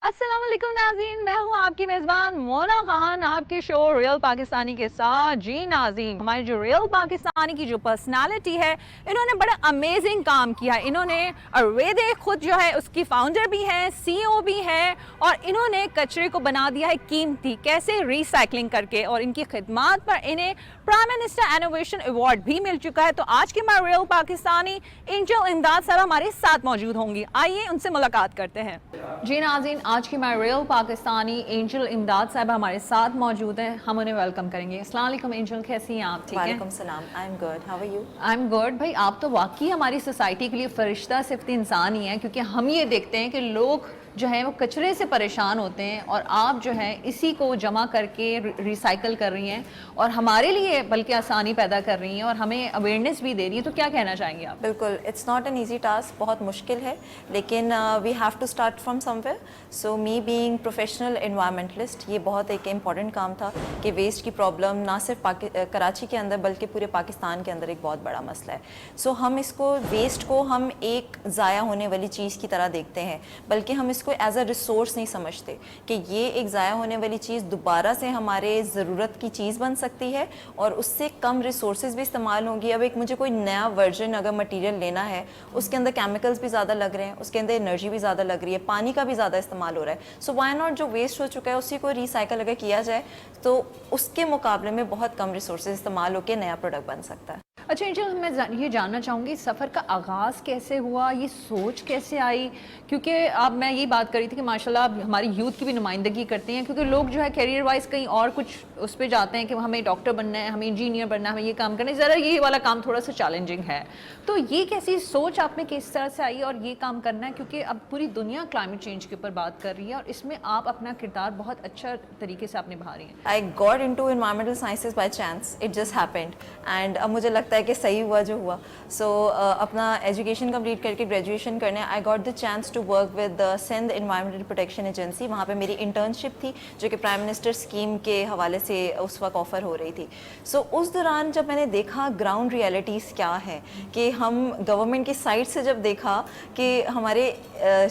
अस्सलाम वालेकुम नाज़रीन, मैं हूँ आपकी मेज़बान मोना खान आपके शो रियल पाकिस्तानी के साथ। जी नाज़रीन, हमारी जो रियल पाकिस्तानी की जो पर्सनालिटी है, इन्होंने बड़ा अमेजिंग काम किया। इन्होंने अरवेदे खुद जो है उसकी फाउंडर भी हैं, सीईओ भी हैं, और इन्होंने कचरे को बना दिया है कीमती, कैसे रिसाइकलिंग करके, और इनकी खिदमात पर इन्हें प्राइम मिनिस्टर इनोवेशन अवार्ड भी मिल चुका है। तो आज के हमारे रियल पाकिस्तानी एंजल इमदाद सर हमारे साथ मौजूद होंगी, आइए उनसे मुलाकात करते हैं। जी नाज़रीन, आज की हमारे रियल पाकिस्तानी एंजल इमदाद साहब हमारे साथ मौजूद हैं, हम उन्हें वेलकम करेंगे। अस्सलाम वालेकुम एंजल, कैसी हैं आप? ठीक है, वालेकुम सलाम। I am good, how are you? I am good. भाई आप तो वाकई हमारी सोसाइटी के लिए फरिश्ता सिर्फ इंसान ही हैं, क्योंकि हम ये देखते हैं कि लोग जो है वो कचरे से परेशान होते हैं, और आप जो है इसी को जमा करके रिसाइकल कर रही हैं और हमारे लिए बल्कि आसानी पैदा कर रही हैं और हमें अवेयरनेस भी दे रही हैं। तो क्या कहना चाहेंगे आप? बिल्कुल, it's not an easy task, बहुत मुश्किल है, लेकिन we have to start from somewhere. So me being professional environmentalist, ये बहुत एक इम्पॉर्टेंट काम था कि वेस्ट की प्रॉब्लम ना सिर्फ कराची के अंदर बल्कि पूरे पाकिस्तान के अंदर एक बहुत बड़ा मसला है। सो हम इसको वेस्ट को हम एक ज़ाया होने वाली चीज़ की तरह देखते हैं, बल्कि हम इसको एज अ रिसोर्स नहीं समझते कि ये एक ज़ाया होने वाली चीज़ दोबारा से हमारे ज़रूरत की चीज़ बन सकती है और उससे कम रिसोर्सेज भी इस्तेमाल होंगी। अब एक मुझे कोई नया वर्जन अगर मटेरियल लेना है, उसके अंदर केमिकल्स भी ज़्यादा लग रहे हैं, उसके अंदर एनर्जी भी ज़्यादा लग रही है, पानी का भी ज़्यादा इस्तेमाल हो रहा है। सो व्हाई नॉट जो वेस्ट हो चुका है उसी को रिसाइकल अगर किया जाए तो उसके मुकाबले में बहुत कम रिसोर्सेज इस्तेमाल होकर नया प्रोडक्ट बन सकता है। अच्छा एंजल, मैं ये जानना चाहूँगी सफ़र का आगाज़ कैसे हुआ, ये सोच कैसे आई? क्योंकि अब मैं यही बात कर रही थी कि माशाल्लाह आप हमारी यूथ की भी नुमाइंदगी करते हैं, क्योंकि लोग जो है कैरियर वाइज कहीं और कुछ उस पर जाते हैं कि हमें डॉक्टर बनना है, हमें इंजीनियर बनना है, हमें ये काम करना है, ज़रा ये वाला काम थोड़ा सा चैलेंजिंग है। तो ये कैसी सोच आप में किस तरह से आई और ये काम करना है, क्योंकि अब पूरी दुनिया क्लाइमेट चेंज के ऊपर बात कर रही है और इसमें आप अपना किरदार बहुत अच्छा तरीके से आप निभा रही हैं। I got into environmental sciences by chance, it just happened, and अब मुझे लगता है कि सही हुआ जो हुआ। सो अपना एजुकेशन कंप्लीट करके ग्रेजुएशन करने I got the chance to work with Sindh environmental protection agency. वहाँ पे मेरी इंटर्नशिप थी जो कि प्राइम मिनिस्टर स्कीम के हवाले से उस वक्त ऑफ़र हो रही थी। सो उस दौरान जब मैंने देखा ग्राउंड रियलिटीज़ क्या है, कि हम गवर्नमेंट की साइड से जब देखा कि हमारे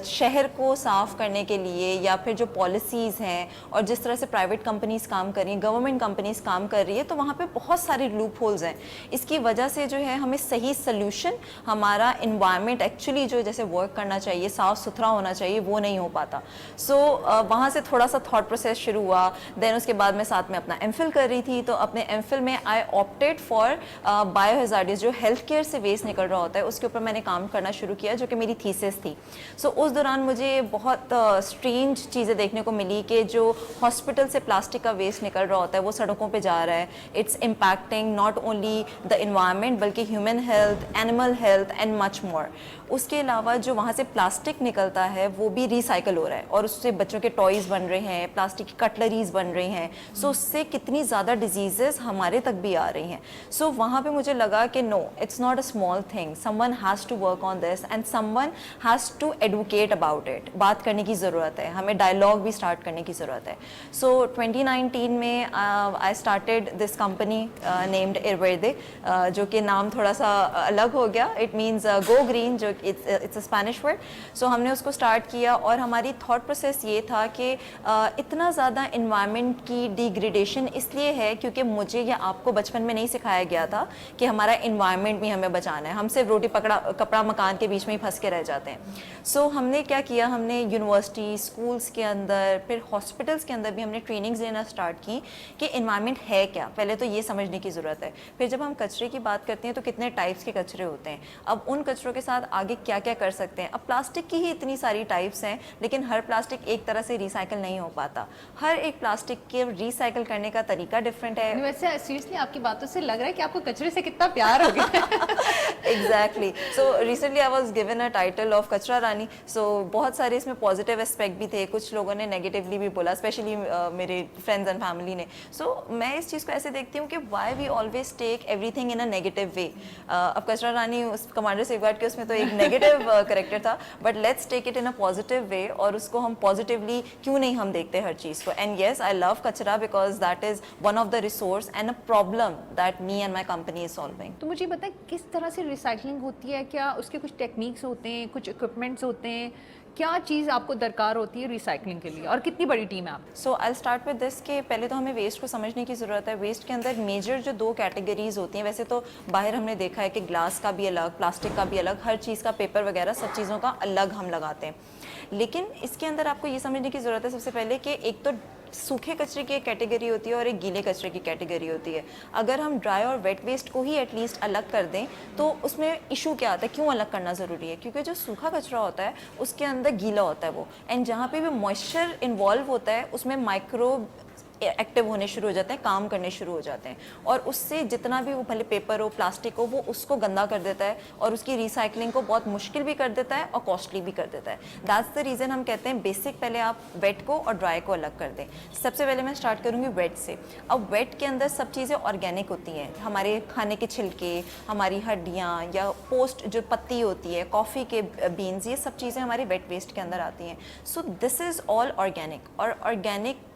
शहर को साफ़ करने के लिए या फिर जो पॉलिसीज़ हैं और जिस तरह से प्राइवेट कंपनीज़ काम कर रही हैं, गवर्नमेंट कंपनीज़ काम कर रही है, तो वहाँ पे बहुत सारे लूप होल्स हैं। इसकी वजह से जो है हमें सही सल्यूशन, हमारा इन्वायरमेंट एक्चुअली जो जैसे वर्क करना चाहिए, साफ़ सुथरा होना चाहिए, वो नहीं हो पाता। सो वहाँ से थोड़ा सा थॉट प्रोसेस शुरू हुआ। देन उसके बाद मैं साथ में अपना एमफिल कर रही थी, तो अपने एमफिल में आई ऑप्टेड फॉर बायोहजार्डियस, जो हेल्थ केयर से वेस्ट निकल रहा होता है उसके ऊपर मैंने काम करना शुरू किया, जो कि मेरी थीसिस थी। सो उस दौरान मुझे बहुत स्ट्रेंज चीज़ें देखने को मिली कि जो हॉस्पिटल से प्लास्टिक का वेस्ट निकल रहा होता है वो सड़कों पे जा रहा है। It's impacting not only the environment बल्कि human health, animal health and much more. उसके अलावा जो वहाँ से प्लास्टिक निकलता है वो भी रिसाइकल हो रहा है और उससे बच्चों के टॉयज़ बन रहे हैं, प्लास्टिक की कटलरीज बन रही हैं। सो उससे कितनी ज़्यादा डिजीज़ेस हमारे तक भी आ रही हैं। सो वहाँ पे मुझे लगा कि no, it's not a small thing, someone has to work on this and someone has to advocate about it. बात करने की ज़रूरत है, हमें डायलॉग भी स्टार्ट करने की ज़रूरत है। सो 2019 में I started this company named इरवेदे, जो कि नाम थोड़ा सा अलग हो गया। इट मीन्स गो ग्रीन, जो it's a Spanish word. So हमने उसको स्टार्ट किया और हमारी थॉट प्रोसेस ये था कि इतना ज़्यादा इन्वायरमेंट की डिग्रेडेशन इसलिए है क्योंकि मुझे या आपको बचपन में नहीं सिखाया गया था कि हमारा इन्वायरमेंट भी हमें बचाना है। हम सिर्फ रोटी पकड़ा कपड़ा मकान के बीच में ही फंस के रह जाते हैं। सो हमने क्या किया, हमने यूनिवर्सिटी, स्कूल्स के अंदर, फिर हॉस्पिटल्स के अंदर भी हमने ट्रेनिंग्स देना स्टार्ट की कि इन्वायरमेंट है क्या, पहले तो ये समझने की ज़रूरत है। फिर जब हम कचरे की बात करते हैं तो कितने टाइप्स के कचरे होते हैं, अब उन कचरों के साथ आगे क्या क्या कर सकते हैं। अब प्लास्टिक की ही इतनी सारी टाइप्स हैं, लेकिन हर प्लास्टिक एक तरह से रिसाइकल नहीं हो पाता। हर एक प्लास्टिक के रिसाइकल करने का तरीका डिफरेंट है। वैसे सीरियसली आपकी बातों से लग रहा है कि आपको कचरे से कितना प्यार हो गया। Exactly. So recently I was given a title of कचरा रानी। सो बहुत सारे इसमें पॉजिटिव एस्पेक्ट भी थे, कुछ लोगों ने नेगेटिवली भी बोला, स्पेशली मेरे फ्रेंड्स एंड फैमिली ने। सो मैं इस चीज़ को ऐसे देखती हूँ कि why we always take everything in a negative way. अब कचरा रानी उस कमांडर सेफगार्ड के उसमें तो एक नेगेटिव करेक्टर था, but let's take it in a positive way और उसको हम पॉजिटिवली क्यों नहीं हम देखते हर चीज़ को। एंड येस, आई लव कचरा because that is one of the resource and a problem that me and my company is solving. तो मुझे बताएं किस तरह से रिसाइकलिंग होती है, क्या उसके कुछ टेक्निक्स होते हैं, कुछ इक्विपमेंट्स होते हैं, کیا چیز آپ کو درکار ہوتی ہے ریسائکلنگ کے لیے اور کتنی بڑی ٹیم ہے آپ؟ سو آئی اسٹارٹ ود دس کہ پہلے تو ہمیں ویسٹ کو سمجھنے کی ضرورت ہے. ویسٹ کے اندر میجر جو 2 کیٹیگریز ہوتی ہیں, ویسے تو باہر ہم نے دیکھا ہے کہ گلاس کا بھی الگ, پلاسٹک کا بھی الگ, ہر چیز کا, پیپر وغیرہ سب چیزوں کا الگ ہم لگاتے ہیں. لیکن اس کے اندر آپ کو یہ سمجھنے کی ضرورت ہے سب سے پہلے کہ ایک تو سوکھے کچرے کی ایک کیٹیگری ہوتی ہے اور ایک گیلے کچرے کی کیٹیگری ہوتی ہے. اگر ہم ڈرائی اور ویٹ ویسٹ کو ہی ایٹ لیسٹ الگ کر دیں تو اس میں ایشو کیا آتا ہے, کیوں الگ کرنا ضروری ہے؟ کیونکہ جو سوکھا کچرا ہوتا ہے اس کے اندر گیلا ہوتا ہے وہ, اینڈ جہاں پہ بھی موئسچر انوالو ہوتا ہے اس میں مائکروب ایکٹیو ہونے شروع ہو جاتے ہیں, کام کرنے شروع ہو جاتے ہیں, اور اس سے جتنا بھی وہ بھلے پیپر ہو, پلاسٹک ہو, وہ اس کو گندا کر دیتا ہے اور اس کی ریسائکلنگ کو بہت مشکل بھی کر دیتا ہے اور کاسٹلی بھی کر دیتا ہے. دیٹس دا ریزن ہم کہتے ہیں بیسک پہلے آپ ویٹ کو اور ڈرائی کو الگ کر دیں. سب سے پہلے میں اسٹارٹ کروں گی ویٹ سے. اب ویٹ کے اندر سب چیزیں آرگینک ہوتی ہیں, ہمارے کھانے کے چھلکے, ہماری ہڈیاں یا پوسٹ جو پتی ہوتی ہے, کافی کے بینز, یہ سب چیزیں ہمارے ویٹ ویسٹ کے اندر آتی ہیں. So this is all organic, اور آرگینک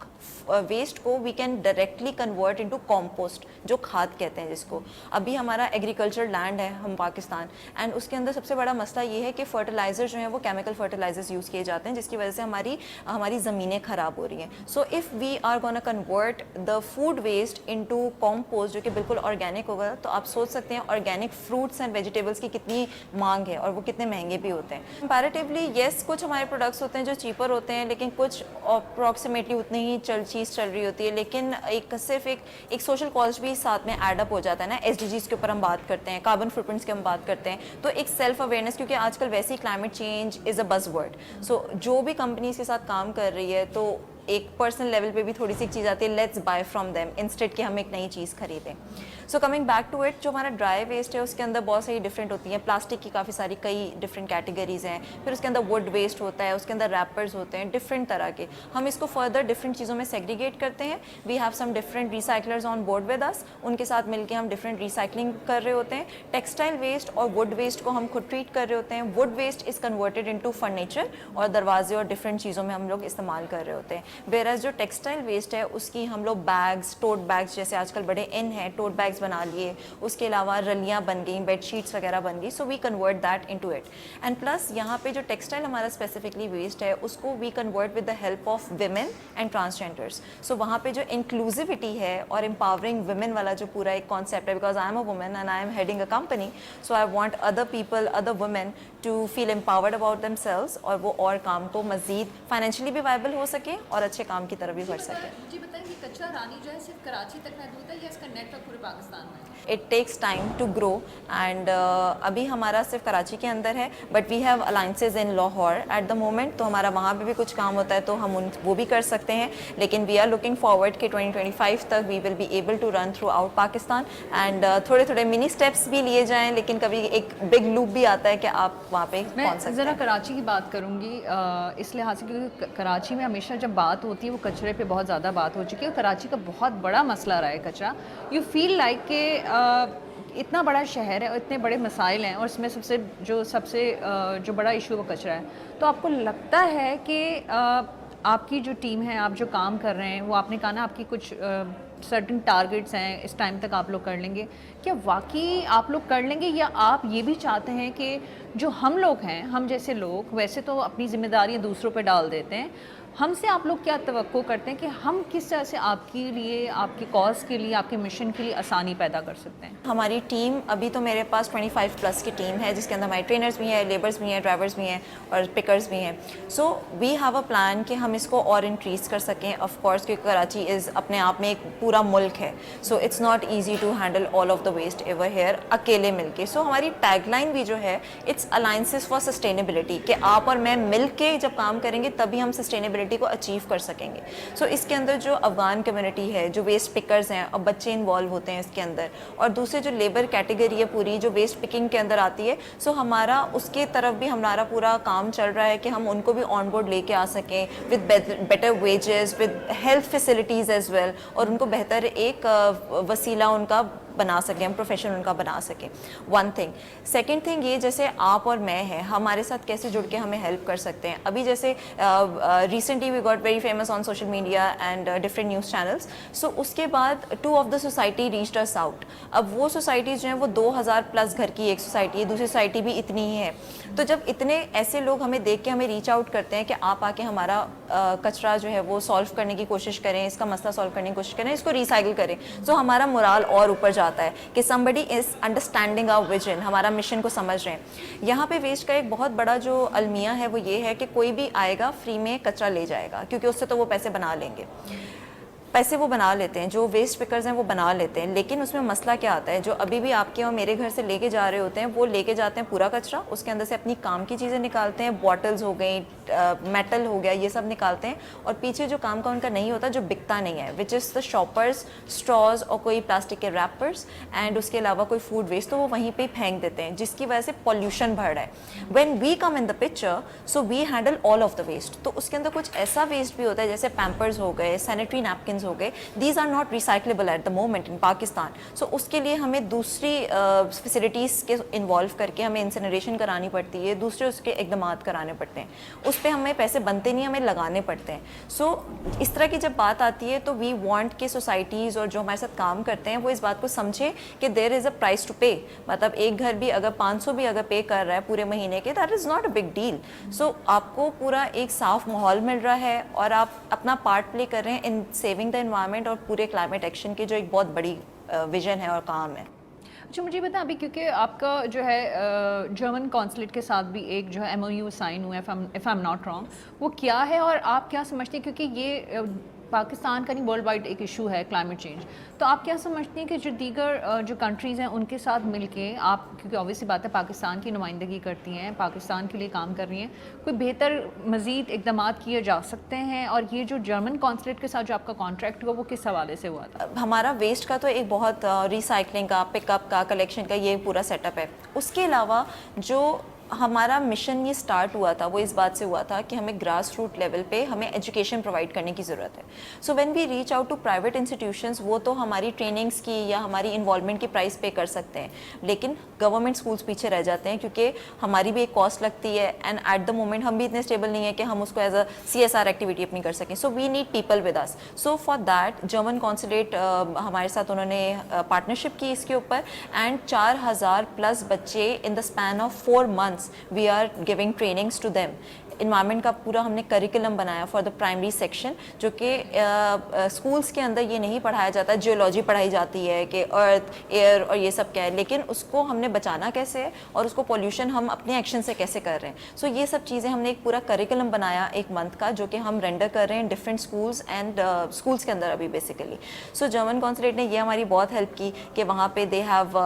ویسٹ کو we can directly convert into compost, جو کھاد کہتے ہیں جس کو. ابھی ہمارا ایگریکلچر لینڈ ہے ہم پاکستان, اینڈ اس کے اندر سب سے بڑا مسئلہ یہ ہے کہ فرٹیلائزر جو ہیں وہ کیمیکل فرٹیلائزرز یوز کیے جاتے ہیں, جس کی وجہ سے ہماری زمینیں خراب ہو رہی ہیں. So if we are gonna convert the food waste into compost جو کہ بالکل آرگینک ہوگا, تو آپ سوچ سکتے ہیں آرگینک فروٹس اینڈ ویجیٹیبلس کی کتنی مانگ ہے اور وہ کتنے مہنگے بھی ہوتے ہیں. کمپیریٹیولی یس, کچھ ہمارے پروڈکٹس ہوتے ہیں جو چیپر ہوتے ہیں, لیکن کچھ اپروکسیمیٹلی اتنی ہی چیز چل رہی ہوتی ہے, لیکن صرف ایک سوشل کاسٹ بھی ساتھ میں ایڈ اپ ہو جاتا ہے نا. ایس ڈی جیز کے اوپر ہم بات کرتے ہیں, کاربن فٹ پرنٹس کی ہم بات کرتے ہیں, تو ایک سیلف اویئرنیس, کیونکہ آج کل ویسے ہی کلائمیٹ چینج از اے بز ورڈ. سو جو بھی کمپنیز کے ساتھ کام کر رہی ہے تو ایک پرسنل لیول پہ بھی تھوڑی سی چیز آتی ہے, let's buy from them instead کہ ہم ایک نئی چیز خریدیں. So coming back to it, جو ہمارا ڈرائی ویسٹ ہے اس کے اندر بہت ساری ڈفرینٹ ہوتی ہیں. پلاسٹک کی کافی ساری کئی ڈفرینٹ کیٹیگریز ہیں, پھر اس کے اندر ووڈ ویسٹ ہوتا ہے, اس کے اندر ریپرز ہوتے ہیں ڈفرینٹ طرح کے. ہم اس کو فردر ڈفرینٹ چیزوں میں سیگریگیٹ کرتے ہیں. We have some different recyclers on board with us, ان کے ساتھ مل کے ہم ڈفرینٹ ریسائکلنگ کر رہے ہوتے ہیں. ٹیکسٹائل ویسٹ اور ووڈ ویسٹ کو ہم خود ٹریٹ کر رہے ہوتے ہیں. Wood waste is converted into furniture اور دروازے اور ڈفرینٹ چیزوں میں ہم لوگ استعمال کر رہے ہوتے ہیں. ویئرز جو ٹیکسٹائل ویسٹ ہے اس کی ہم لوگ بیگز, ٹوٹ بیگز, جیسے آج کل بڑے ان ہیں, ٹوٹ بیگز بنا لیے, اس کے علاوہ رلیاں بن گئیں, بیڈ شیٹس وغیرہ بن گئی. So we convert that into it. And plus یہاں پہ جو ٹیکسٹائل ہمارا اسپیسیفکلی ویسٹ ہے اس کو we convert with the help of women and transgenders. So وہاں پہ جو انکلوزیوٹی ہے اور امپاورنگ ویمن والا جو پورا ایک کانسیپٹ ہے, because I am a woman and I am heading a company, so I want other people, other women to feel empowered about themselves, اور وہ اور کام کو مزید فائنینشلی بھی وائبل ہو سکے اور اچھے کام کی طرف بھی بڑھ سکے. جی بتائیں کہ کچرا رانی جو ہے صرف کراچی تک محدود ہے یا اس کا نیٹ ورک پورے پاکستان میں؟ It takes time to grow, and ابھی ہمارا صرف کراچی کے اندر ہے, but we have alliances in Lahore at the moment, تو ہمارا وہاں پہ بھی کچھ کام ہوتا ہے تو ہم وہ بھی کر سکتے ہیں. لیکن وی آر لوکنگ فارورڈ کہ 2025 تک we will be able to run throughout Pakistan, and تھوڑے تھوڑے منی اسٹیپس بھی لیے جائیں, لیکن کبھی ایک بگ لوپ بھی آتا ہے کہ آپ وہاں پہ پہنچ سکتے ہیں. میں ذرا کراچی کی بات کروں گی اس لحاظ سے, کیونکہ کراچی میں ہمیشہ جب بات ہوتی ہے وہ کچرے پہ بہت زیادہ بات ہو چکی ہے. کراچی کا بہت بڑا مسئلہ رہا ہے کچرا. یو فیل لائک کہ اتنا بڑا شہر ہے اور اتنے بڑے مسائل ہیں, اور اس میں سب سے جو بڑا ایشو ہے وہ کچرا ہے. تو آپ کو لگتا ہے کہ آپ کی جو ٹیم ہے, آپ جو کام کر رہے ہیں, وہ آپ نے کہا نا آپ کی کچھ سرٹن ٹارگیٹس ہیں, اس ٹائم تک آپ لوگ کر لیں گے, کیا واقعی آپ لوگ کر لیں گے, یا آپ یہ بھی چاہتے ہیں کہ جو ہم لوگ ہیں, ہم جیسے لوگ ویسے تو اپنی ذمہ داریاں دوسروں پہ ڈال دیتے ہیں, ہم سے آپ لوگ کیا توقع کرتے ہیں کہ ہم کس طرح سے آپ کے لیے, آپ کی کاز کے لیے, آپ کے مشن کے لیے آسانی پیدا کر سکتے ہیں؟ ہماری ٹیم ابھی تو میرے پاس 25 پلس کی ٹیم ہے, جس کے اندر ہمارے ٹرینرز بھی ہیں, لیبرز بھی ہیں, ڈرائیورز بھی ہیں اور پکرز بھی ہیں. So we have a plan کہ ہم اس کو اور انکریز کر سکیں. آف کورس کیونکہ کراچی از اپنے آپ میں ایک پورا ملک ہے, so it's not easy to handle all of the waste everywhere اکیلے مل کے. سو ہماری ٹیگ لائن بھی جو ہے اٹس الائنسز فار سسٹینیبلٹی, کہ آپ اور میں مل کے جب کام کریں گے تبھی ہم سسٹینیبلٹی کو اچیو کر سکیں گے. سو اس کے اندر جو افغان کمیونٹی ہے, جو ویسٹ پکرز ہیں, اور بچے انوالو ہوتے ہیں اس کے اندر, اور دوسرے جو لیبر کیٹیگری ہے پوری جو ویسٹ پکنگ کے اندر آتی ہے, سو ہمارا اس کے طرف بھی ہمارا پورا کام چل رہا ہے کہ ہم ان کو بھی آن بورڈ لے کے آ سکیں with better wages, with health facilities as well, اور ان کو بہتر ایک وسیلہ ان کا بنا سکیں, ہم پروفیشن ان کا بنا سکیں. One thing. سیکنڈ تھنگ یہ جیسے آپ اور میں ہیں, ہمارے ساتھ کیسے جڑ کے ہمیں ہیلپ کر سکتے ہیں. ابھی جیسے recently we got very famous on social media and different news channels. So اس کے بعد 2 of the society reached us out. اب وہ سوسائٹیز جو ہیں وہ 2000+ گھر کی ایک سوسائٹی ہے, دوسری سوسائٹی بھی اتنی ہی ہے. تو جب اتنے ایسے لوگ ہمیں دیکھ کے ہمیں ریچ آؤٹ کرتے ہیں کہ آپ آ کے ہمارا کچرا جو ہے وہ سالو کرنے کی کوشش کریں, اس کا مسئلہ سالو کرنے کی کوشش کریں, اس کو ریسائکل کریں, تو ہمارا morale اور اوپر جاتا ہے کہ somebody is understanding our vision, ہمارا مشن کو سمجھ رہے ہیں. یہاں پہ ویسٹ کا ایک بہت بڑا جو المیہ ہے وہ یہ ہے کہ کوئی بھی آئے گا فری میں کچرا لے جائے گا, کیونکہ اس سے تو وہ پیسے بنا لیں گے. پیسے وہ بنا لیتے ہیں, جو ویسٹ پکرز ہیں وہ بنا لیتے ہیں, لیکن اس میں مسئلہ کیا آتا ہے, جو ابھی بھی آپ کے اور میرے گھر سے لے کے جا رہے ہوتے ہیں وہ لے کے جاتے ہیں پورا کچرا, اس کے اندر سے اپنی کام کی چیزیں نکالتے ہیں, بوٹلز ہو گئی, میٹل ہو گیا, یہ سب نکالتے ہیں, اور پیچھے جو کام کا ان کا نہیں ہوتا, جو بکتا نہیں ہے, وچ از دا شاپرز, اسٹراز اور کوئی پلاسٹک کے ریپرز, اینڈ اس کے علاوہ کوئی فوڈ ویسٹ, تو وہ وہیں پہ پھینک دیتے ہیں, جس کی وجہ سے پولیوشن بڑھ رہا ہے. When we come in the picture, so we handle all of the waste. تو اس کے اندر کچھ ایسا ویسٹ بھی ہوتا ہے جیسے پیمپرز ہو گئے, سینیٹری نیپکنز ہو گئے, these are not recyclable at the moment in Pakistan. So اس کے لیے ہمیں دوسری فیسلٹیز کے انوالو کر کے ہمیں انسنریشن کرانی پڑتی ہے, دوسرے اس کے اقدامات کرانے پڑتے ہیں, اس پہ ہمیں پیسے بنتے نہیں, ہمیں لگانے پڑتے ہیں. سو اس طرح کی جب بات آتی ہے تو وی وانٹ کہ سوسائٹیز اور جو ہمارے ساتھ کام کرتے ہیں وہ اس بات کو سمجھیں کہ دیر از اے پرائز ٹو پے. مطلب ایک گھر بھی اگر 500 بھی اگر پے کر رہا ہے پورے مہینے کے, that is not a big deal. So آپ کو پورا ایک صاف ماحول مل رہا ہے اور آپ اپنا پارٹ پلے کر رہے ہیں ان سیونگ دا انوائرمنٹ اور پورے کلائمیٹ ایکشن کے جو ایک بہت بڑی ویژن ہے اور کام ہے. اچھا مجھے بتائیں, ابھی کیونکہ آپ کا جو ہے جرمن کونسلیٹ کے ساتھ بھی ایک جو ہے MOU سائن ہوا ہے, if I am not wrong, وہ کیا ہے اور آپ کیا سمجھتے ہیں, کیونکہ یہ پاکستان کا نہیں ورلڈ وائڈ ایک ایشو ہے کلائمیٹ چینج, تو آپ کیا سمجھتے ہیں کہ جو دیگر جو کنٹریز ہیں ان کے ساتھ مل کے آپ, کیونکہ obviously بات ہے پاکستان کی نمائندگی کرتی ہیں, پاکستان کے لیے کام کر رہی ہیں, کوئی بہتر مزید اقدامات کیے جا سکتے ہیں؟ اور یہ جو جرمن کونسلیٹ کے ساتھ جو آپ کا کانٹریکٹ ہوا وہ کس حوالے سے ہوا تھا؟ ہمارا ویسٹ کا تو ایک بہت ریسائکلنگ کا, پک اپ کا, کلیکشن کا یہ پورا سیٹ اپ ہے. اس کے علاوہ جو ہمارا مشن یہ سٹارٹ ہوا تھا وہ اس بات سے ہوا تھا کہ ہمیں گراس روٹ لیول پہ ہمیں ایجوکیشن پرووائڈ کرنے کی ضرورت ہے. So when we reach out to private institutions, وہ تو ہماری ٹریننگس کی یا ہماری انوالومنٹ کی پرائز پے کر سکتے ہیں, لیکن گورنمنٹ اسکولس پیچھے رہ جاتے ہیں کیونکہ ہماری بھی ایک کاسٹ لگتی ہے, اینڈ ایٹ دا مومنٹ ہم بھی اتنے اسٹیبل نہیں ہیں کہ ہم اس کو ایز اے CSR ایکٹیویٹی اپنی کر سکیں. So we need people with us. So for that German consulate ہمارے ساتھ انہوں نے پارٹنرشپ کی اس کے اوپر, اینڈ 4000+ بچے in the span of 4 months we are giving trainings to them. Environment کا پورا ہم نے کریکولم بنایا فار دا پرائمری سیکشن, جو کہ اسکولس کے اندر یہ نہیں پڑھایا جاتا. جیولوجی پڑھائی جاتی ہے کہ ارتھ, ایئر اور یہ سب کیا ہے, لیکن اس کو ہم نے بچانا کیسے ہے اور اس کو پولیوشن ہم اپنے ایکشن سے کیسے کر رہے ہیں. سو یہ سب چیزیں ہم نے ایک پورا کریکولم بنایا 1 month کا, جو کہ ہم رینڈر کر رہے ہیں ڈفرینٹ اسکولس اینڈ اسکولس کے اندر ابھی بیسیکلی. سو جرمن کونسلیٹ نے یہ ہماری بہت ہیلپ کی کہ وہاں پہ دے ہیو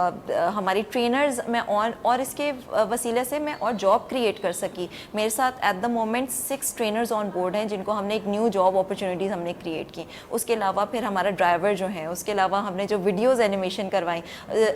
ہماری ٹرینرز میں اور اس کے وسیلے سے میں اور جاب کریٹ کر سکی. میرے ساتھ at the moment 6 trainers on board ہیں جن کو ہم نے ایک نیو جاب اپرچونیٹیز ہم نے کریٹ کی. اس کے علاوہ پھر ہمارا ڈرائیور جو ہیں, اس کے علاوہ ہم نے جو ویڈیوز اینیمیشن کروائیں,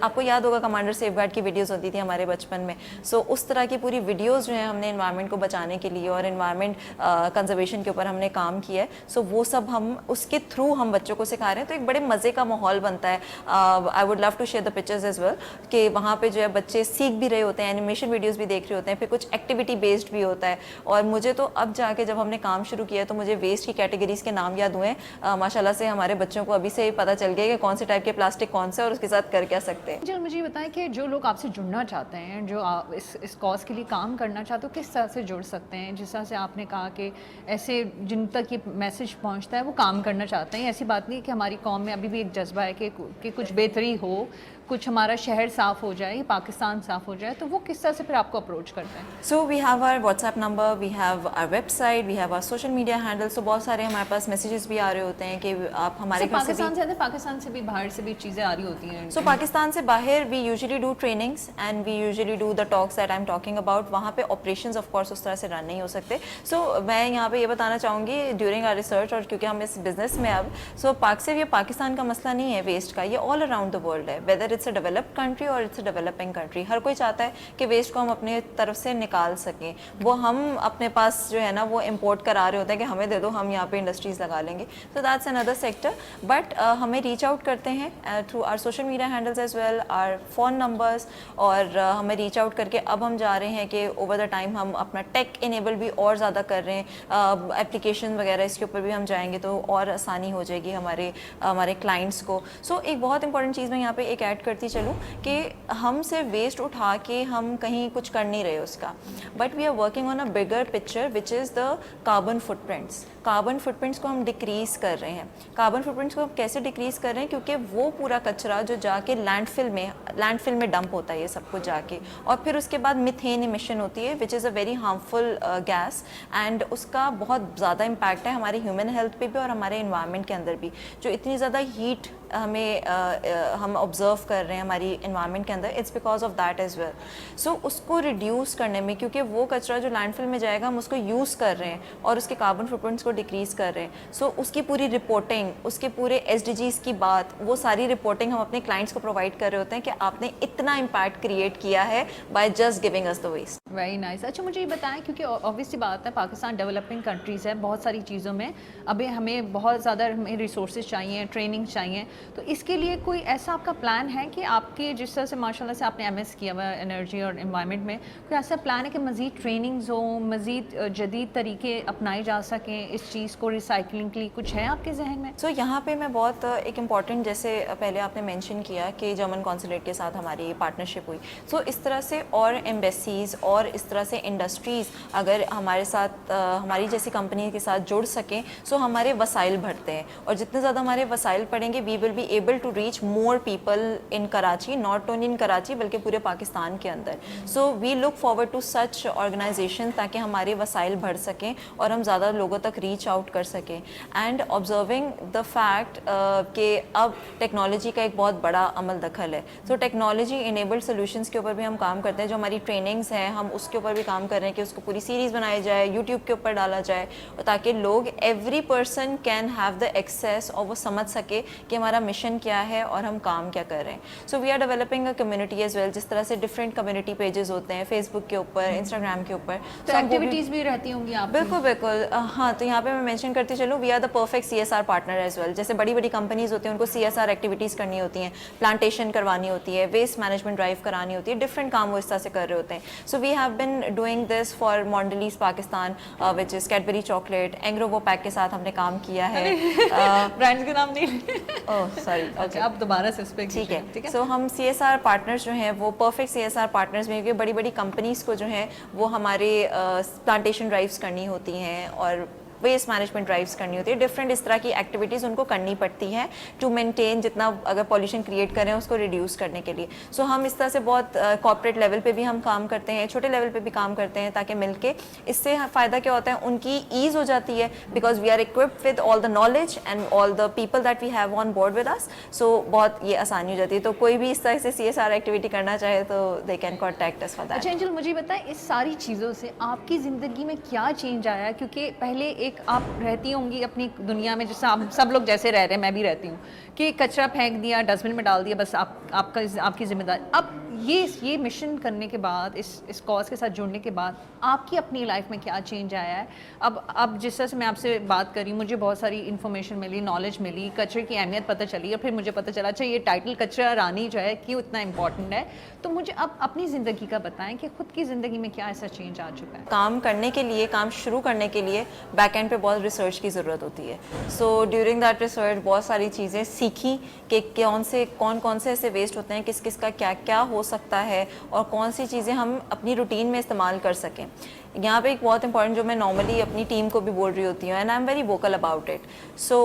آپ کو یاد ہوگا کمانڈر سیف گارڈ کی ویڈیوز ہوتی تھی ہمارے بچپن میں. سو اس طرح کی پوری ویڈیوز جو ہیں ہم نے انوائرمنٹ کو بچانے کے لیے اور انوائرمنٹ کنزرویشن کے اوپر ہم نے کام کیا ہے. سو وہ سب ہم اس کے تھرو ہم بچوں کو سکھا رہے ہیں, تو ایک بڑے مزے کا ماحول بنتا ہے. I would love to share the pictures as well, کہ وہاں پہ جو ہے بچے سیکھ بھی رہے ہوتے ہیں, اینیمیشن ویڈیوز بھی دیکھ رہے ہوتے ہیں, پھر کچھ ایکٹیویٹی بیسڈ بھی ہوتا ہے. اور مجھے تو اب جا کے جب ہم نے کام شروع کیا تو مجھے ویسٹ کی کیٹیگریز کے نام یاد ہوئے ہیں. ماشاءاللہ سے ہمارے بچوں کو ابھی سے ہی پتہ چل گیا کہ کون سے ٹائپ کے پلاسٹک کون سے اور اس کے ساتھ کر کیا سکتے ہیں. جی مجھے بتائیں کہ جو لوگ آپ سے جڑنا چاہتے ہیں, جو اس کاز کے لیے کام کرنا چاہتے ہو, کس طرح سے جڑ سکتے ہیں؟ جس طرح سے آپ نے کہا کہ ایسے جن تک یہ میسج پہنچتا ہے وہ کام کرنا چاہتے ہیں. ایسی بات نہیں کہ ہماری قوم میں ابھی بھی ایک جذبہ ہے کہ کچھ بہتری ہو, کچھ ہمارا شہر صاف ہو جائے, پاکستان صاف ہو جائے, تو وہ کس طرح سے پھر آپ کو اپروچ کرتے ہیں؟ So we have our WhatsApp number, we have our website, we have our social media handle. So بہت سارے ہمارے پاس میسیجز بھی آ رہے ہوتے ہیں کہ آپ ہمارے گھر سے پاکستان سے بھی باہر سے بھی چیزیں آ رہی ہوتی ہیں. سو پاکستان سے باہر we usually do trainings and we usually do the talks that I am talking about. وہاں پہ آپریشنز آف کورس اس طرح سے رن نہیں ہو سکتے. سو میں یہاں پہ یہ بتانا چاہوں گی ڈیورنگ آر ریسرچ, اور کیونکہ ہم اس بزنس میں اب, سو پاک صرف یہ پاکستان کا مسئلہ نہیں ہے ویسٹ کا, یہ آل اراؤنڈ دا ورلڈ ہے. Weather it's a developed country और इट्स अ डेवलपिंग कंट्री, हर कोई चाहता है कि वेस्ट को हम अपने तरफ से निकाल सकें। वो हम अपने पास जो है ना वो इम्पोर्ट करा रहे होते हैं कि हमें दे दो, हम यहाँ पे इंडस्ट्रीज़ लगा लेंगे। So that's another sector, but हमें रीच आउट करते हैं through our social media handles as well, our phone numbers, और हमें रीच आउट करके अब हम जा रहे हैं कि ओवर द टाइम हम अपना टेक इनेबल भी और ज़्यादा कर रहे हैं, एप्लीकेशन वगैरह इसके ऊपर भी हम जाएंगे तो और आसानी हो जाएगी हमारे क्लाइंट्स को। सो एक बहुत इंपॉर्टेंट चीज़ मैं यहाँ पे एक ऐड करती चलूँ कि हम सिर्फ वेस्ट उठा के हम कहीं कुछ कर नहीं रहे उसका, but we are working on a bigger picture which is the carbon footprints. Carbon footprints को हम डिक्रीज़ कर रहे हैं। कार्बन फुटप्रिंट्स को हम कैसे डिक्रीज़ कर रहे हैं, क्योंकि वो पूरा कचरा जो जाके लैंडफिल में डंप होता है ये सब कुछ जाके, और फिर उसके बाद मिथेन इमिशन होती है which is a very harmful gas, and उसका बहुत ज़्यादा इम्पैक्ट है हमारी ह्यूमन हेल्थ पे भी और हमारे इन्वायरमेंट के अंदर भी। जो इतनी ज़्यादा हीट हम ऑब्ज़र्व कर रहे हैं हमारी इन्वायरमेंट के अंदर, it's because of that as well. So उसको रिड्यूस करने में, क्योंकि वो कचरा जो लैंडफिल में जाएगा हम उसको यूज़ कर रहे हैं और उसके कार्बन फुटप्रिंट्स को डिक्रीज़ कर रहे हैं। सो उसकी पूरी रिपोर्टिंग, उसके पूरे SDGs की बात, वो सारी रिपोर्टिंग हम अपने क्लाइंट्स को प्रोवाइड कर रहे होते हैं कि आपने इतना इम्पैक्ट क्रिएट किया है by just giving us the waste. Very nice. अच्छा मुझे ये बताएं, क्योंकि ऑब्वियसली बात है पाकिस्तान डेवलपिंग कंट्रीज़ है, बहुत सारी चीज़ों में अभी हमें बहुत ज़्यादा हमें रिसोर्सेज चाहिए, ट्रेनिंग चाहिए, तो इसके लिए कोई ऐसा आपका प्लान है कि आपके जिस तरह से माशाल्लाह से आपने MS किया हुआ है एनर्जी और एनवायरनमेंट में, कोई ऐसा प्लान है कि मज़ीद ट्रेनिंग्स हो, मज़ीद जदीद तरीके अपनाए जा सकें इस चीज़ को रिसाइकलिंग के लिए, कुछ है आपके जहन में? सो यहाँ पे मैं बहुत एक इम्पॉर्टेंट, जैसे पहले आपने मेंशन किया कि जर्मन कॉन्सुलेट के साथ हमारी पार्टनरशिप हुई, सो इस तरह से और एम्बेसीज़ और इस तरह से इंडस्ट्रीज़ अगर हमारे साथ हमारी जैसी कंपनी के साथ जुड़ सकें, सो हमारे वसाइल बढ़ते हैं, और जितने ज़्यादा हमारे वसाइल बढ़ेंगे we will be able to reach more people in Karachi, not only in Karachi बल्कि पूरे पाकिस्तान के अंदर। So we look forward to such organisation ताकि हमारे वसाइल बढ़ सकें और हम ज़्यादा लोगों तक रीच आउट कर सकें। एंड ऑब्जर्विंग द फैक्ट कि अब टेक्नोलॉजी का एक बहुत बड़ा अमल दखल है, सो टेक्नोलॉजी इनेबल्ड सोल्यूशंस के ऊपर भी हम काम करते हैं। जो हमारी ट्रेनिंग्स हैं हम उसके ऊपर भी काम कर रहे हैं कि उसको पूरी सीरीज़ बनाई जाए, यूट्यूब के ऊपर डाला जाए, ताकि लोग, every person can have the access, और वो समझ सके कि हमारा मिशन क्या है और हम काम क्या कर रहे हैं। So we are developing a community as well, जिस तरह से डिफरेंट कम्युनिटी पेजेस होते हैं फेसबुक के ऊपर, इंस्टाग्राम के ऊपर, तो एक्टिविटीज़ भी रहती होंगी आप? बिल्कुल बिल्कुल। हाँ, तो यहाँ पे मैं मेंशन करती चलूँ, we are the perfect CSR partner as well. जैसे बड़ी बड़ी कंपनीज होती हैं उनको CSR एक्टिविटीज़ करनी होती हैं, प्लांटेशन करवानी होती है, वेस्ट मैनेजमेंट ड्राइव करानी होती है, डिफरेंट काम वो इस तरह से कर रहे होते हैं। So we have been doing this for Mondelez Pakistan which is Cadbury chocolate, Engro वो पैक के साथ हमने काम किया है। ब्रांड्स के नाम नहीं ओह सॉरी, ओके, आप दोबारा से इस पे ठीक है। सो हम CSR पार्टनर्स जो हैं वो परफेक्ट CSR पार्टनर्स में, क्योंकि बड़ी बड़ी कंपनीज़ को जो है वो हमारे प्लांटेशन ड्राइव्स करनी होती हैं और वेस्ट मैनेजमेंट ड्राइव्स करनी होती है, डिफरेंट इस तरह की एक्टिविटीज़ उनको करनी पड़ती हैं टू मेंटेन, जितना अगर पॉल्यूशन क्रिएट करें उसको रिड्यूस करने के लिए। सो हम इस तरह से बहुत कॉर्पोरेट लेवल पे भी हम काम करते हैं, छोटे लेवल पे भी काम करते हैं, ताकि मिलके इससे फ़ायदा क्या होता है, उनकी ईज़ हो जाती है, because we are equipped with all the knowledge and all the people that we have on board with us. So बहुत ये आसानी हो जाती है। तो कोई भी इस तरह से CSR एक्टिविटी करना चाहे तो they can contact us for that. अच्छा अंजल, मुझे बताएं इस सारी चीज़ों से आपकी ज़िंदगी में क्या चेंज आया? क्योंकि पहले एक आप रहती होंगी अपनी दुनिया में, जैसे आप सब लोग जैसे रह रहे हैं, मैं भी रहती हूँ, कि कचरा फेंक दिया, डस्टबिन में डाल दिया, बस आपकी जिम्मेदारी। अब ये मिशन करने के बाद, इस कॉज के साथ जुड़ने के बाद आपकी अपनी लाइफ में क्या चेंज आया है? अब जिस तरह से मैं आपसे बात कर रही हूँ, मुझे बहुत सारी इन्फॉर्मेशन मिली, नॉलेज मिली, कचरे की अहमियत पता चली, और फिर मुझे पता चला अच्छा ये टाइटल कचरा रानी जो है क्यों इतना इंपॉर्टेंट है। तो मुझे अब अपनी ज़िंदगी का बताएं कि खुद की ज़िंदगी में क्या ऐसा चेंज आ चुका है? काम करने के लिए, काम शुरू करने के लिए बैक एंड पे बहुत रिसर्च की ज़रूरत होती है। सो ड्यूरिंग दैट रिसर्च बहुत सारी चीज़ें सीखी कि कौन कौन से ऐसे वेस्ट होते हैं, किस किस का क्या क्या हो सकता है, और कौन सी चीज़ें हम अपनी रूटीन में इस्तेमाल कर सकें। यहाँ पे एक बहुत इंपॉर्टेंट जो मैं नॉर्मली अपनी टीम को भी बोल रही होती हूँ, and I am very vocal about it. So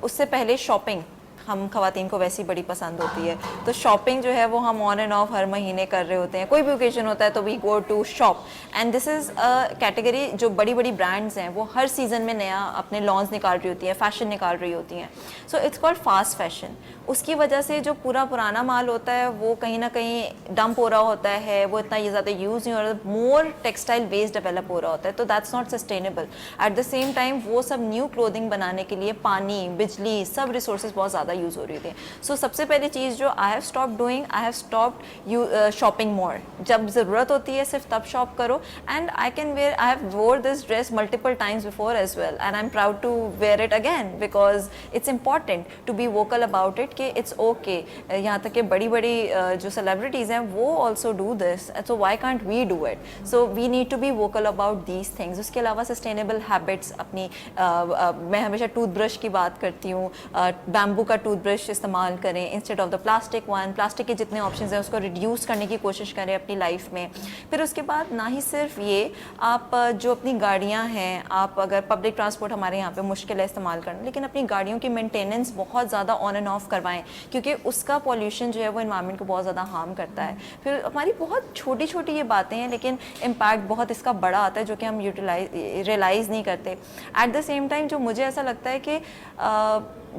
उससे पहले शॉपिंग हम ख़वातीन को वैसी बड़ी पसंद होती है, तो शॉपिंग जो है वो हम ऑन एंड ऑफ हर महीने कर रहे होते हैं। कोई भी ओकेजन होता है तो we go to shop, and this is a category जो बड़ी बड़ी ब्रांड्स हैं वो हर सीज़न में नया अपने लॉन्च निकाल रही होती है, फैशन निकाल रही होती हैं। So it's called fast fashion. उसकी वजह से जो पूरा पुराना माल होता है वो कहीं ना कहीं डंप हो रहा होता है, वो इतना ये ज़्यादा यूज़ नहीं हो रहा, मोर टेक्सटाइल वेस्ट डेवलप हो रहा होता है, तो that's not sustainable. At the same time वो सब न्यू क्लोथिंग बनाने के लिए पानी, बिजली, सब रिसोर्सेज बहुत ज़्यादा ज़्यादा यूज़ हो रही थी. सो सबसे पहली चीज़ जो I have stop doing, I have stopped shopping more. जब ज़रूरत होती है सिर्फ तब शॉप करो. And I can wear, I have wore this dress multiple times before as well and I am proud to wear it again because it's important to be vocal about it कि it's okay. यहाँ तक कि बड़ी बड़ी जो celebrities हैं वो also do this, so why can't we do it. So we need to be vocal about these things. उसके अलावा सस्टेनेबल हैबिट्स अपनी मैं हमेशा टूथब्रश की बात करती हूँ. बैम्बू का टूथब्रश इस्तेमाल करें instead of the plastic one. Plastic के जितने ऑप्शंस हैं उसको रिड्यूस करने की कोशिश करें अपनी लाइफ में. फिर उसके बाद ना ही सिर्फ ये, आप जो अपनी गाड़ियाँ हैं, आप अगर पब्लिक ट्रांसपोर्ट हमारे यहाँ पे मुश्किल है इस्तेमाल करना, लेकिन अपनी गाड़ियों की मेंटेनेंस बहुत ज़्यादा ऑन एंड ऑफ करवाएं क्योंकि उसका पॉल्यूशन जो है वो एनवायरनमेंट को बहुत ज़्यादा हार्म करता है. फिर हमारी बहुत छोटी छोटी ये बातें हैं लेकिन इम्पैक्ट बहुत इसका बड़ा आता है जो कि हम रियलाइज़ नहीं करते. एट द सेम टाइम जो मुझे ऐसा लगता है कि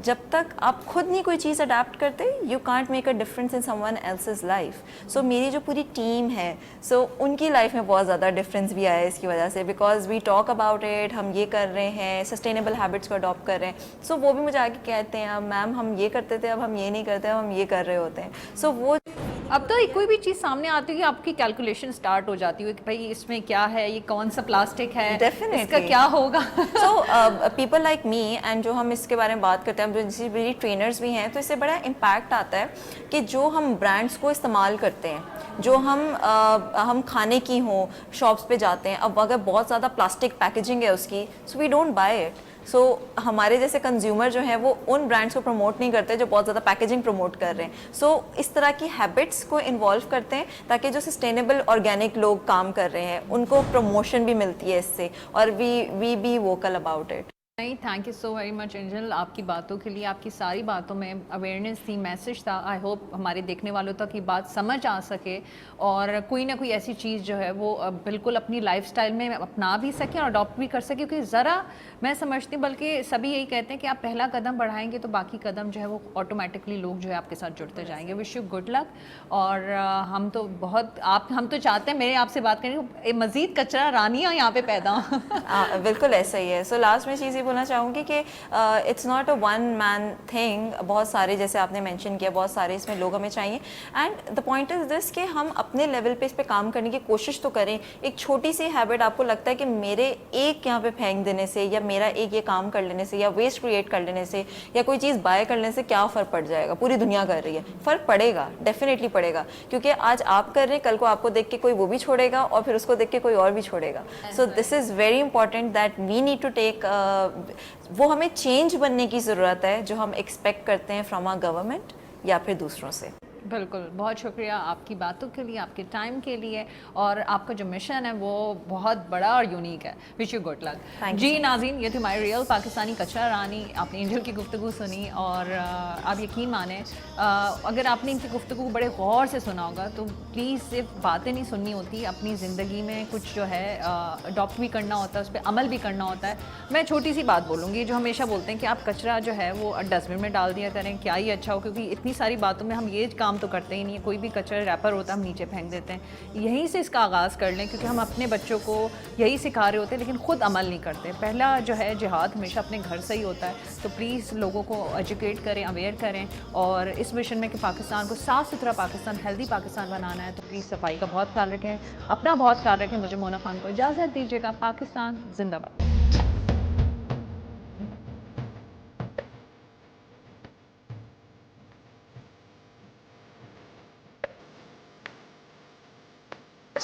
जब तक आप खुद नहीं कोई चीज़ अडेप्ट करते, you can't make a difference in someone else's life. So मेरी जो पूरी टीम है, सो उनकी लाइफ में बहुत ज़्यादा डिफरेंस भी आया है इसकी वजह से, because we talk about it. हम ये कर रहे हैं, सस्टेनेबल हैबिट्स को अडॉप्ट कर रहे हैं. सो वो भी मुझे आके कहते हैं, अब मैम हम ये करते थे, अब हम ये नहीं करते, अब हम ये कर रहे होते हैं. सो वो अब तो कोई भी चीज़ सामने आती है आपकी कैलकुलेशन स्टार्ट हो जाती है कि भाई इसमें क्या है, ये कौन सा प्लास्टिक है, Definitely. इसका क्या होगा. So people like me and जो हम इसके बारे में बात करते हैं, जो जैसे मेरी ट्रेनर्स भी हैं, तो इससे बड़ा इम्पैक्ट आता है कि जो हम ब्रांड्स को इस्तेमाल करते हैं, जो हम खाने की हों शॉप्स पे जाते हैं, अब अगर बहुत ज़्यादा प्लास्टिक पैकेजिंग है उसकी, so we don't buy it. So हमारे जैसे कंज्यूमर जो हैं वो उन ब्रांड्स को प्रमोट नहीं करते जो बहुत ज़्यादा पैकेजिंग प्रमोट कर रहे हैं. सो इस तरह की हैबिट्स को इन्वॉल्व करते हैं ताकि जो सस्टेनेबल ऑर्गेनिक लोग काम कर रहे हैं उनको प्रमोशन भी मिलती है इससे, और we be vocal about it. नहीं, thank you so very much Angel आपकी बातों के लिए. आपकी सारी बातों में अवेयरनेस थी, मैसेज था. आई होप हमारे देखने वालों तक ये बात समझ आ सके और कोई ना कोई ऐसी चीज़ जो है वो बिल्कुल अपनी लाइफस्टाइल में अपना भी सकें और अडॉप्ट भी कर सकें. क्योंकि ज़रा मैं समझती हूँ, बल्कि सभी यही कहते हैं कि आप पहला कदम बढ़ाएंगे तो बाकी कदम जो है वो ऑटोमेटिकली लोग जो है आपके साथ जुड़ते जाएंगे. Wish you good luck. और हम तो चाहते हैं मेरे आपसे बात करने की मज़ीद कचरा रानियाँ यहाँ पे पैदा हों. बिल्कुल ऐसा ही है. सो लास्ट में चीज़ बोलना चाहूँगी कि it's not a one man thing. बहुत सारे, जैसे आपने मेंशन किया, बहुत सारे इसमें लोग हमें चाहिए. And the point is this कि हम अपने लेवल पे इस पे काम करने की कोशिश तो करें. एक छोटी सी हैबिट आपको लगता है कि मेरे एक यहाँ पे फेंक देने से, या मेरा एक ये काम कर लेने से, या वेस्ट क्रिएट कर लेने से, या कोई चीज़ बाय कर लेने से क्या फ़र्क पड़ जाएगा. पूरी दुनिया कर रही है, फ़र्क पड़ेगा, डेफिनेटली पड़ेगा. क्योंकि आज आप कर रहे हैं, कल को आपको देख के कोई वो भी छोड़ेगा और फिर उसको देख के कोई और भी छोड़ेगा. So this is very important that we need to take, वो हमें चेंज बनने की ज़रूरत है जो हम एक्सपेक्ट करते हैं फ्रॉम आवर गवर्नमेंट या फिर दूसरों से. बिल्कुल, बहुत शुक्रिया आपकी बातों के लिए, आपके टाइम के लिए, और आपका जो मिशन है वो बहुत बड़ा और यूनिक है. Wish you good luck. जी नाज़रीन, ये थी हमारी रियल पाकिस्तानी कचरा रानी. आपने एंजल की गुफ्तगू सुनी और आप यकीन माने, अगर आपने इनकी गुफ्तगू को बड़े गौर से सुना होगा तो प्लीज़ सिर्फ बातें नहीं सुननी होती, अपनी ज़िंदगी में कुछ जो है अडॉप्ट भी करना होता है, उस पर अमल भी करना होता है. मैं छोटी सी बात बोलूँगी, जो हमेशा बोलते हैं कि आप कचरा जो है वो डस्टबिन में डाल दिया करें, क्या ही अच्छा हो. क्योंकि इतनी सारी बातों में हम ये काम तो करते ही नहीं है. कोई भी कचरा रैपर होता है हम नीचे फेंक देते हैं. यहीं से इसका आगाज़ कर लें, क्योंकि हम अपने बच्चों को यही सिखा रहे होते हैं लेकिन ख़ुद अमल नहीं करते. पहला जो है जिहाद हमेशा अपने घर से ही होता है. तो प्लीज़ लोगों को एजुकेट करें, अवेयर करें, और इस मिशन में कि पाकिस्तान को साफ़ सुथरा पाकिस्तान, हेल्दी पाकिस्तान बनाना है, तो प्लीज़ सफाई का बहुत ख्याल रखें, अपना बहुत ख्याल रखें. मुझे मोना खान को इजाज़त दीजिएगा. पाकिस्तान जिंदाबाद.